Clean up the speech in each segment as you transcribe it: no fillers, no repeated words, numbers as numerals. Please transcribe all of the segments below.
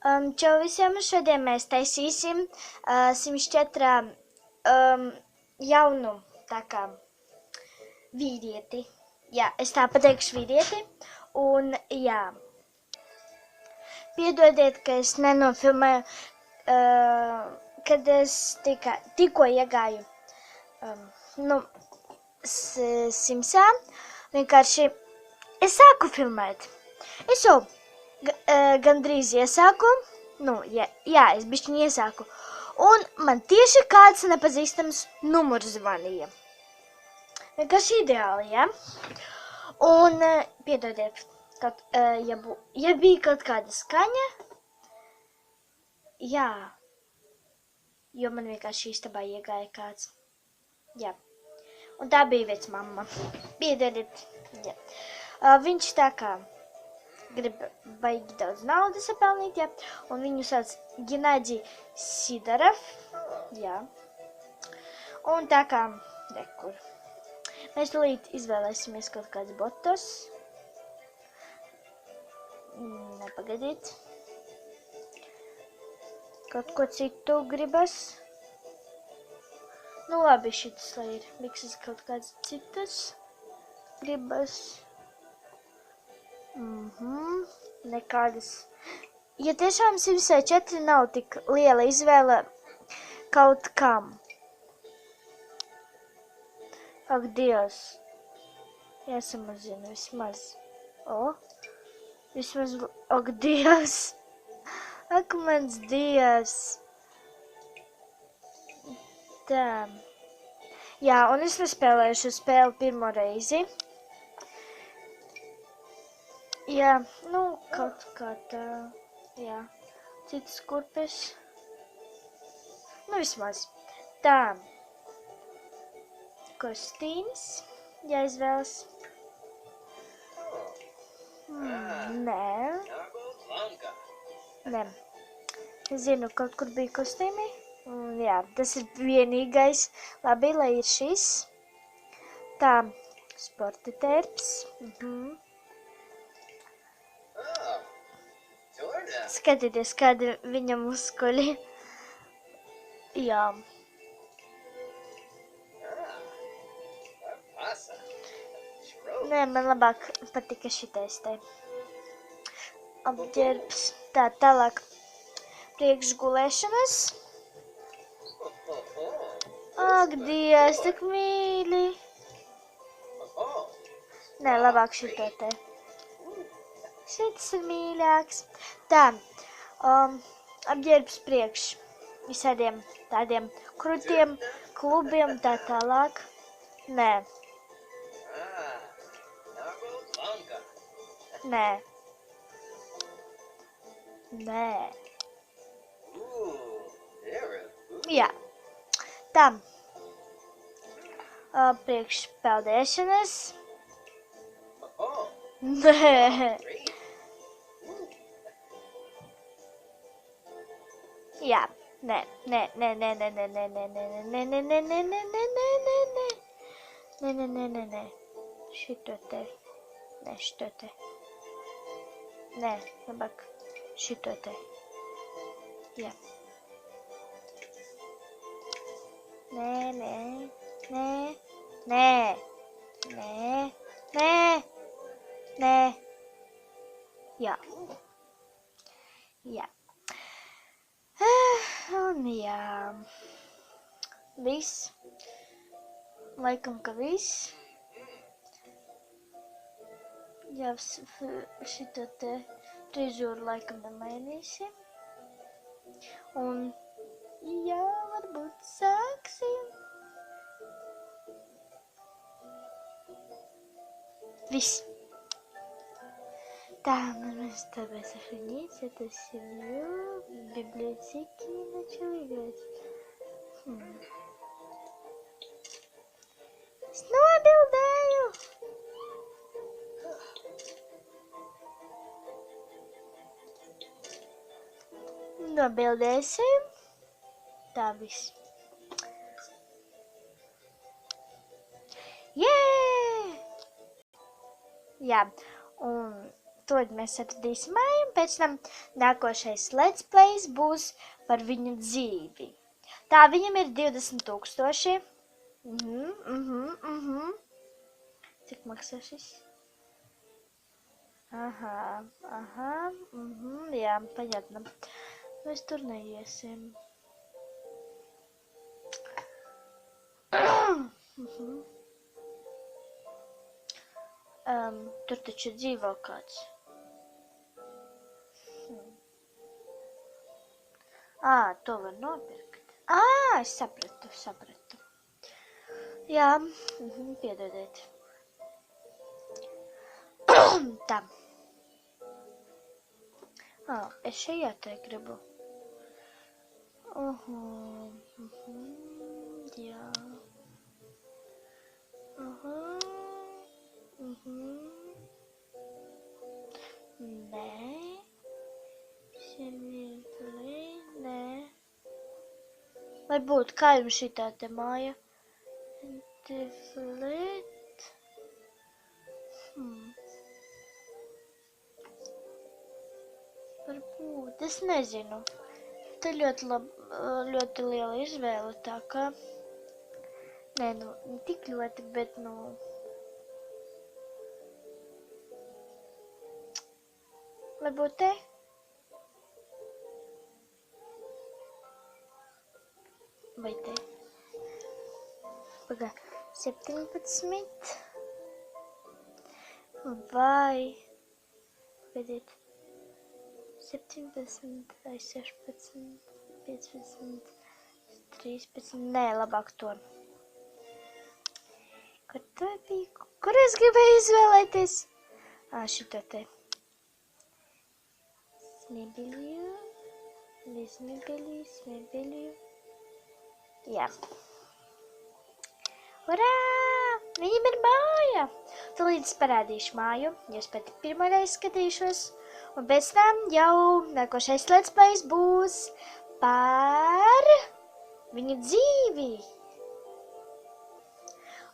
Čau visiem, šodien mēs taisīsim 104 jaunu tā kā vīrieti. Jā, es tā pateikšu vīrieti. Un jā, piedodiet, ka es nenofilmēju, kad es tikko iegāju Simsā. Vienkārši es sāku filmēt. Es jau gandrīz iesāku, es bišķiņ iesāku, un man tieši kāds nepazīstams numurs zvanīja. Vienkārši ideāli, ja? Un, piedodiet, ja bija kaut kāda skaņa, jā, jo man vienkārši istabā iegāja kāds, jā. Un tā bija vecmamma, piedodiet, jā. Viņš tā kā grib baigi daudz naudas sapelnīt, jā, un viņu sauc Ģenādij Sidorov, jā, un tā kā, rekur. Mēs tūlīt izvēlēsimies kaut kāds botos, nepagadiet, kaut ko citu gribas, labi šitas, lai ir mikses kaut kāds citas gribas. Nekādas. Ja tiešām Simsā 4 nav tik liela izvēle kaut kam. Ak, Dievs. Jāsamazina vismaz. Vismaz, ak, Dievs. Ak, mans Dievs. Tā. Jā, un es nespēlēju šo spēli pirmo reizi. Jā, kaut kā tā, jā, citas kurpes, vismaz. Tā, kostīms, jāizvēlas. Nē. Es zinu, kaut kur bija kostīmi, jā, tas ir vienīgais, labi, lai ir šis. Tā, sporta tērps, Skatieties, kādi viņa muskuļi. Jā. Nē, man labāk patika šitais te. Apģērbs. Tā, tālāk. Priekšgulēšanas. Ak, Dievs, tik mīļi. Nē, labāk šito te. Šitas ir mīļāks. Tā, apģērbs priekš visādiem tādiem krutiem, klubiem, tā tālāk. Nē. Nē. Nē. Jā. Tā. Priekš peldēšanas. Nē. Jā, nē, šito te, šito te, labāk, šito te, jā, jā, jā. Un jā, viss, laikam, ka viss, jā, šito te frizūru laikam nemainīsim, un jā, varbūt sāksim, viss. Да, мы с тобой сохранить это семью в библиотеке и начал играть. Снобилдаю! Nobildēsim. Tā viss. Jē! Jā, un to mēs atradīsim māju, un pēc tam nākošais let's plays būs par viņu dzīvi. Tā, viņam ir 20,000. Cik maksā šis? Aha, jā, понятно. Mēs tur neiesim. Tur taču dzīvo kāds. To var nopirkt. Es sapratu. Jā, piedodiet. Tā. Es šajā te gribu. Jā. Nē. Nē. Vai būtu kā jums šitā te māja? Deflēt. Varbūt, es nezinu. Te ļoti liela izvēle, tā kā. Nē, ne tik ļoti, bet, varbūt te? Vai te? Pagā, 17. Vai, pēdīt, 17, vai 16, 15, 13, nē, labāk to. Kur to bija? Kur es gribēju izvēlēties? Šito te. Smebeļu. Jā. Urā! Viņam ir māja! Tūlīt es parādīšu māju, jūs pat pirmoreiz skatīšos. Un pēc tam jau nākošais let's plays būs par viņu dzīvi.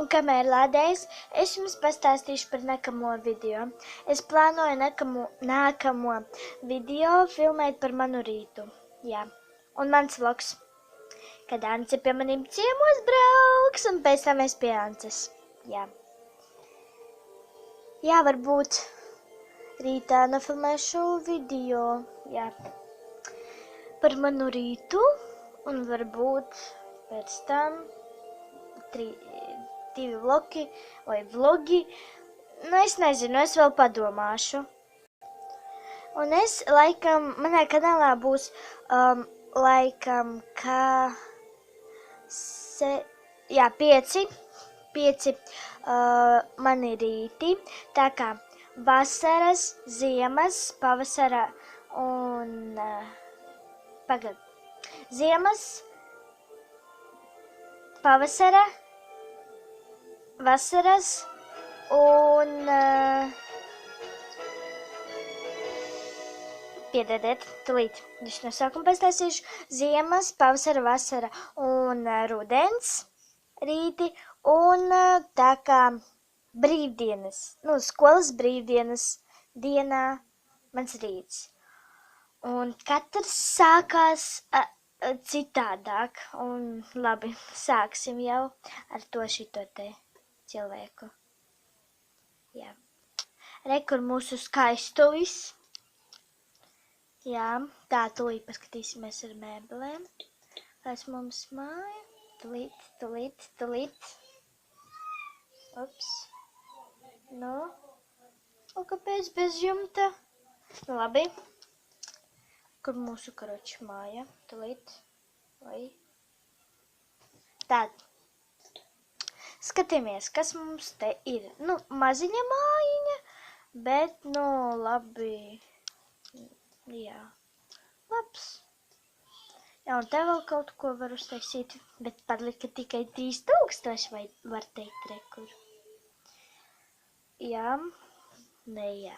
Un kamēr lādējas, es jums pastāstīšu par nākamo video. Es plānoju nākamo video filmēt par manu rītu. Jā. Un mans vlogs. Kad Ance pie maniem ciemos brauks, un pēc tam es pie Ances. Jā. Jā, varbūt rītā nofilmēšu video. Jā. Par manu rītu, un varbūt pēc tam 2 vlogi vai vlogi. Es nezinu, es vēl padomāšu. Un es laikam, manā kanālā būs laikam, kā 5 mani rīti, tā kā vasaras, ziemas, pavasara un ziemas, pavasara, vasaras un piedodiet, tūlīt. Es no sākuma pastāstīšu ziemas, pavasara, vasara un rudens rīti un tā kā brīvdienas, skolas brīvdienas dienā mans rīts. Un katrs sākās citādāk. Un labi, sāksim jau ar to šito te cilvēku. Jā. Re, kur mūsu skaistulis. Jā, tā tūlīt paskatīsimies ar mēbelēm. Kāds mums māja. Tūlīt. Ups. Un kāpēc bez jumta? Labi. Kur mūsu karoči māja. Tūlīt. Vai. Tād. Skatāmies, kas mums te ir. Maziņa mājiņa, bet, labi. Jā, labs. Jā, un te vēl kaut ko var uztaisīt, bet palika tikai 3000, vai var teikt rekur. Jā, jā.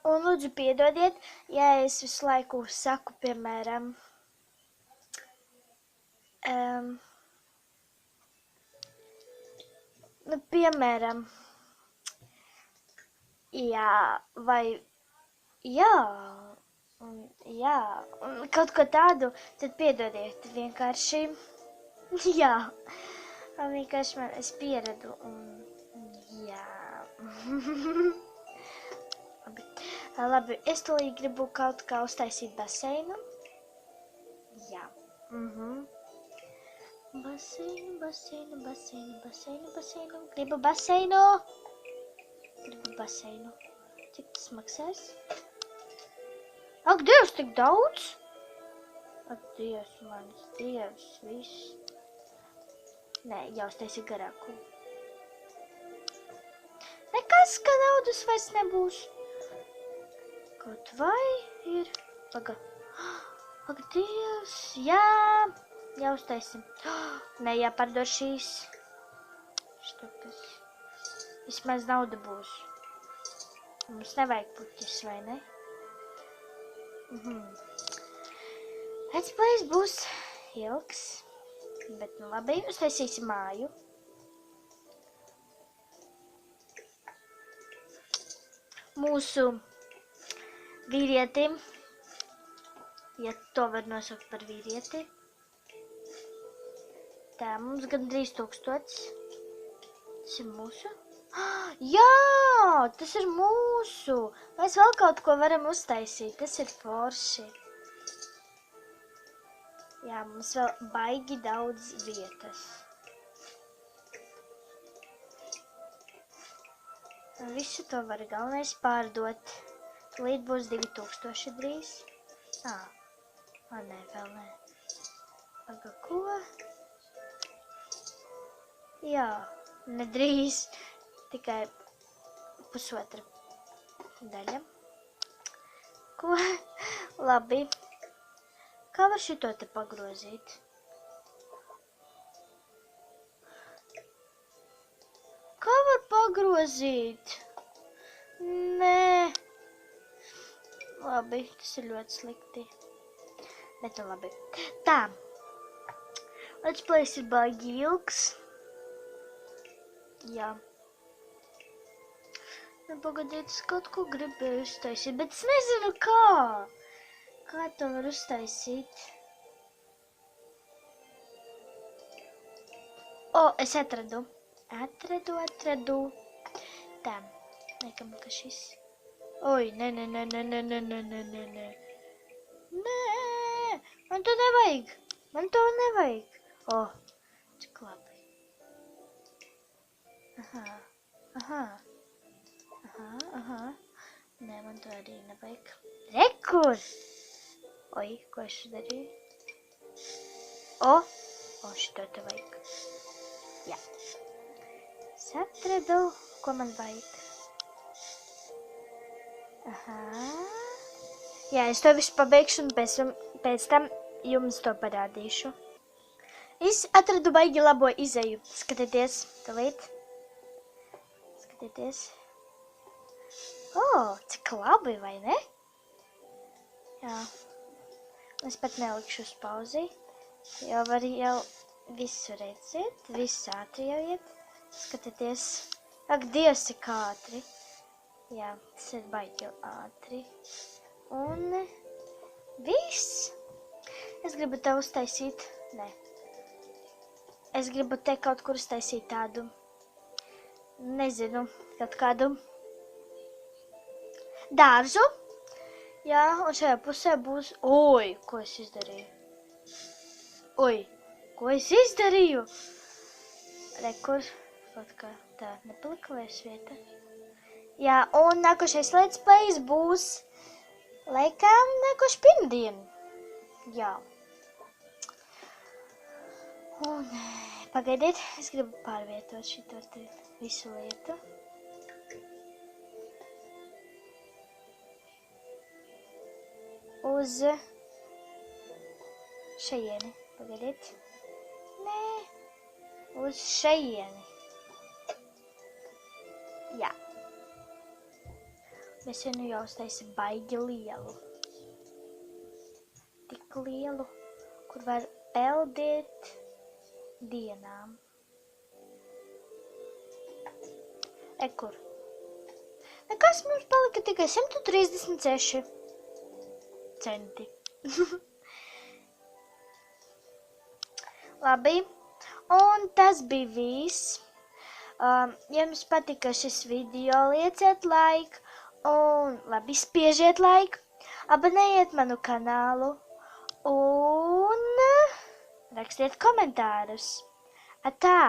Un lūdzu piedodiet, ja es visu laiku saku, piemēram, Jā, vai, jā, jā, un kaut ko tādu, tad piedodiet, vienkārši, jā, vienkārši es pieradu, un, jā. Labi, es tūlīt gribu kaut kā uztaisīt baseinu. Jā. Baseinu. Gribu baseinu. Cik tas maksās? Ak, Dievs, tik daudz? Ak, Dievs, manis Dievs, viss. Nē, jāuztaisi garāku. Nekas, ka naudas vairs nebūs. Kaut vai ir... Paga. Ak, Dievs, jā, jāuztaisim. Nē, jāpārdod šīs štukas. Vismaz nauda būs. Mums nevajag puķis, vai ne? Let's plays būs ilgs. Bet, nu labi, uztaisīsim māju. Mūsu vīrietim, ja to var nosaukt par vīrieti. Tā, mums gandrīz 1000. Tas ir mūsu? Jā, tas ir mūsu. Mēs vēl kaut ko varam uztaisīt, tas ir forši. Jā, mums vēl baigi daudz vietas. Visu to var galvenais pārdot. Līdz būs 2000 drīz. Nē, vēl nē. Paga, ko? Jā, nedrīz. Tikai pusotra daļa. Ko? Labi. Kā var šito te pagrozīt? Kā var pagrozīt? Nē. Labi, tas ir ļoti slikti. Bet nu labi. Tā. Let's plays ir baigi ilgs. Jā. Nu, pagadiet, es kaut ko gribēju uztaisīt, bet es nezinu kā. Kā to var uztaisīt? Es atradu. Atradu. Tā, liekam, ka šis. Oi, nē. Nē, man to nevajag. Cik labi. Aha. Nē, man to arī nevajag. Rekur! Oi, ko es darīju? Šito te vajag. Jā. Es atradu, ko man vajag. Jā, es to visu pabeigšu un pēc tam jums to parādīšu. Es atradu baigi labo izeju. Skatieties, talīt. Skatieties. Cik labi, vai ne? Jā. Es pat nelikšu uz pauzi. Jo var jau visu redzēt. Viss ātri jau iet. Skatieties. Ak, Dievs, cik ātri. Jā, tas ir baigi ātri. Un viss. Es gribu te uztaisīt. Nē. Es gribu te kaut kur uztaisīt tādu. Nezinu, kaut kādu dārzu. Jā, un šajā pusē būs... Oi, ko es izdarīju? Rekur, kaut kā tā nepalika vairs vieta. Jā, un nākošais let's plays būs, laikam, nākošu pirmdienu. Jā. Un pagaidiet, es gribu pārvietot šito te visu lietu. Uz šajieni. Pagaidiet. Nē. Uz šajieni. Jā. Mēs jau jau uztaisim baigi lielu. Tik lielu, kur var peldēt dienām. Kur. Nekas, mums palika tikai 136 centi. Labi, un tas bija viss. Ja jums patika šis video, lieciet like, un labi, spiežiet like, abonējiet manu kanālu, un rakstiet komentārus. Atā!